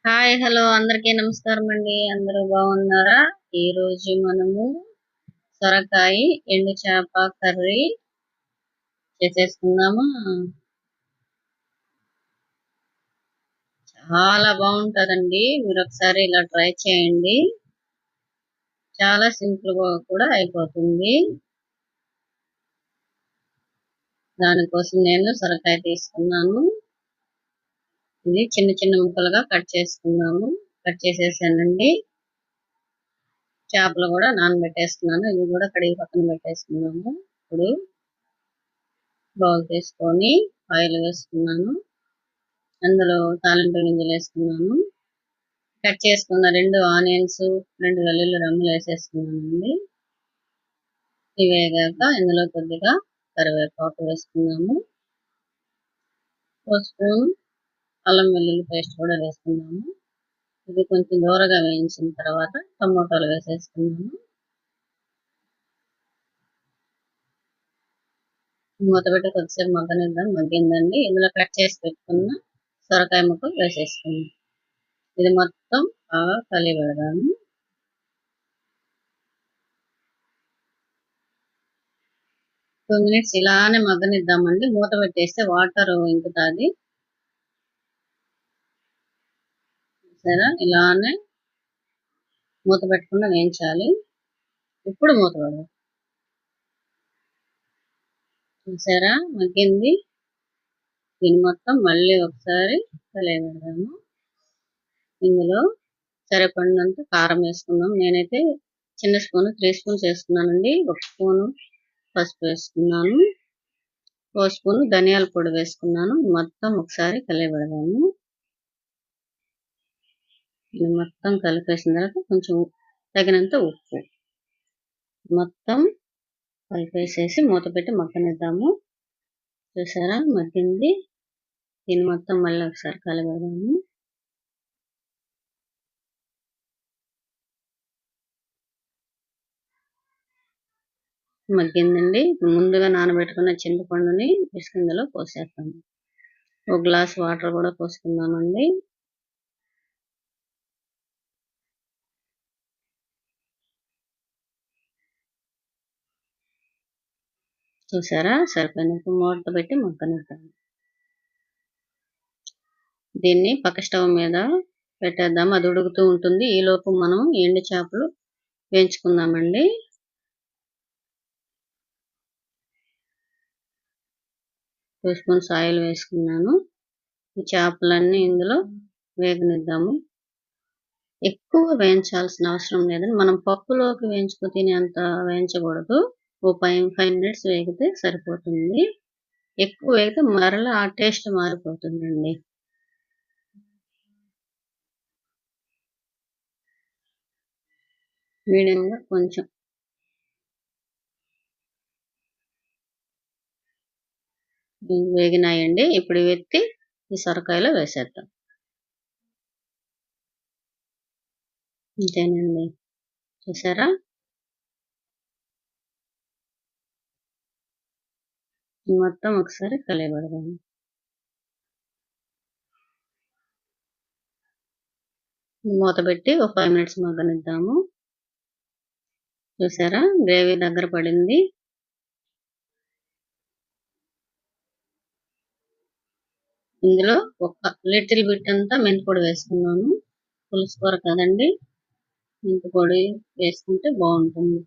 Hi hello అందరికీ నమస్కారం అండి. అందరూ బాగున్నారా? ఈరోజు మనము సొరకాయ ఎండు చేప కర్రీ చేసేసుకుందాము. చాలా బాగుంటుందండి. మీరు ఒకసారి ఇలా ట్రై చేయండి. చాలా సింపుల్ గా కూడా అయిపోతుంది. దానికోసం నేను సొరకాయ తీసుకున్నాను. ఇది చిన్న చిన్న ముక్కలుగా కట్ చేసుకున్నాము. కట్ చేసేసానండి. చేపలు కూడా నానబెట్టేసుకున్నాను. ఇవి కూడా కడిగి పక్కన పెట్టేసుకున్నాము. ఇప్పుడు బౌల్ తీసుకొని ఆయిల్ వేసుకున్నాను. అందులో తాలింపు గింజలు వేసుకున్నాను. కట్ చేసుకున్న 2 ఆనియన్స్, 2 వెల్లుల్లి రెమ్మలు వేసేసుకున్నానండి. ఇవి వేగాక ఇందులో కొద్దిగా కరివేపాకు వేసుకున్నాము. ఒక స్పూన్ అల్లం వెల్లుల్లి పేస్ట్ కూడా వేసుకున్నాము. ఇది కొంచెం దూరగా వేయించిన తర్వాత టమోటాలు వేసేసుకున్నాము. మూత పెట్టి కొద్దిసేపు మగ్గనిద్దాం. మగ్గిందండి. ఇందులో కట్ చేసి పెట్టుకున్న సొరకాయ ముక్కలు వేసేసుకున్నాం. ఇది మొత్తం బాగా కలిపెడదాము. 2 మినిట్స్ ఇలానే మగ్గనిద్దామండి. మూత పెట్టేస్తే వాటర్ ఇంకుతుంది. సరే ఇలానే మూత పెట్టకుండా వేయించాలి. ఇప్పుడు మూత పెడదాం. చూసారా మగ్గింది. దీన్ని మొత్తం మళ్ళీ ఒకసారి కలిపెడదాము. ఇందులో సరిపడినంత కారం వేసుకుందాం. నేనైతే చిన్న స్పూన్ 3 స్పూన్స్ వేసుకున్నానండి. 1 స్పూను పసుపు వేసుకున్నాను. 1 స్పూన్ ధనియాల పొడి వేసుకున్నాను. మొత్తం ఒకసారి కలిపెడదాము. ఇది మొత్తం కలిపేసిన తర్వాత కొంచెం తగినంత ఉప్పు మొత్తం కలిపేసేసి మూత పెట్టి మగ్గనిద్దాము. చూసారా మగ్గింది. దీన్ని మొత్తం మళ్ళీ ఒకసారి కలబెడదాము. మగ్గిందండి. ముందుగా నానబెట్టుకున్న చింతపండుని ఇందులో పోసేస్తాము. 1 గ్లాస్ వాటర్ కూడా పోసుకుందామండి. చూసారా సరిపోయినట్టు మూత పెట్టి మగ్గనిద్దాము. దీన్ని పక్క స్టవ్ మీద పెట్టేద్దాం. అది ఉడుకుతూ ఉంటుంది. ఈలోపు మనం ఎండు చేపలు వేయించుకుందామండి. 2 స్పూన్స్ ఆయిల్ వేసుకున్నాను. ఈ చేపలన్నీ ఇందులో వేగనిద్దాము. ఎక్కువ వేయించాల్సిన అవసరం లేదండి. మనం పప్పులోకి వేయించుకు తినేంత వేయించకూడదు. ఓ 5 మినిట్స్ వేగితే సరిపోతుంది. ఎక్కువ వేగితే మరలా ఆ టేస్ట్ మారిపోతుందండి. మీడియంగా కొంచెం వేగినాయండి. ఇప్పుడు ఎత్తి ఈ సొరకాయలో వేసేద్దాం. అంతేనండి. చూసారా మొత్తం ఒకసారి కలియబెడదాము. మూత పెట్టి ఒక 5 మినిట్స్ మగ్గనిద్దాము. చూసారా గ్రేవీ దగ్గర పడింది. ఇందులో ఒక లిటిల్ బిట్ అంతా మెంతిపొడి వేసుకున్నాను. పులుసు కూర కదండి. మెంతిపొడి వేసుకుంటే బాగుంటుంది.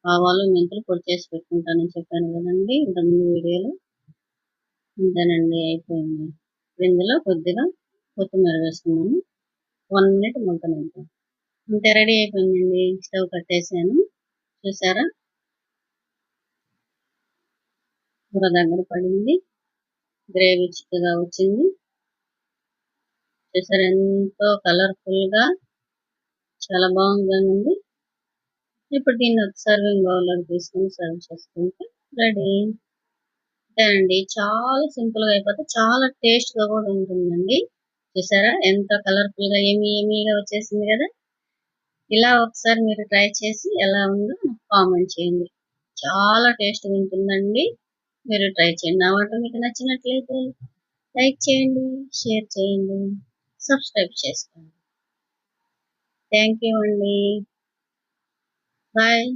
ఆవాలు మెంతులు పొడి చేసి పెట్టుకుంటానని చెప్పాను కదండి ఇంతకుముందు వీడియోలో. అంతేనండి అయిపోయింది. ఇందులో కొద్దిగా కొత్తిమీర వేసుకున్నాను. 1 మినిట్ మగ్గనిద్దాం. అంతే రెడీ అయిపోయిందండి. స్టవ్ కట్టేసాను. చూసారా కూర దగ్గర పడింది. గ్రేవీ చిక్కగా వచ్చింది. చూసారా ఎంతో కలర్ఫుల్ గా చాలా బాగుందండి. ఇప్పుడు దీన్ని ఒక సర్వింగ్ బౌల్లోకి తీసుకొని సర్వ్ చేసుకుంటే రెడీ. అంతేనండి. చాలా సింపుల్ గా అయిపోతే చాలా టేస్ట్ గా కూడా ఉంటుందండి. చూసారా ఎంత కలర్ఫుల్ గా యమ్మీగా వచ్చేసింది కదా. ఇలా ఒకసారి మీరు ట్రై చేసి ఎలా ఉందో నాకు కామెంట్ చేయండి. చాలా టేస్ట్ గా ఉంటుందండి. మీరు ట్రై చేయండి. నా వంట మీకు నచ్చినట్లయితే లైక్ చేయండి, షేర్ చేయండి, సబ్స్క్రైబ్ చేసుకోండి. థ్యాంక్ యూ అండి. బాయ్.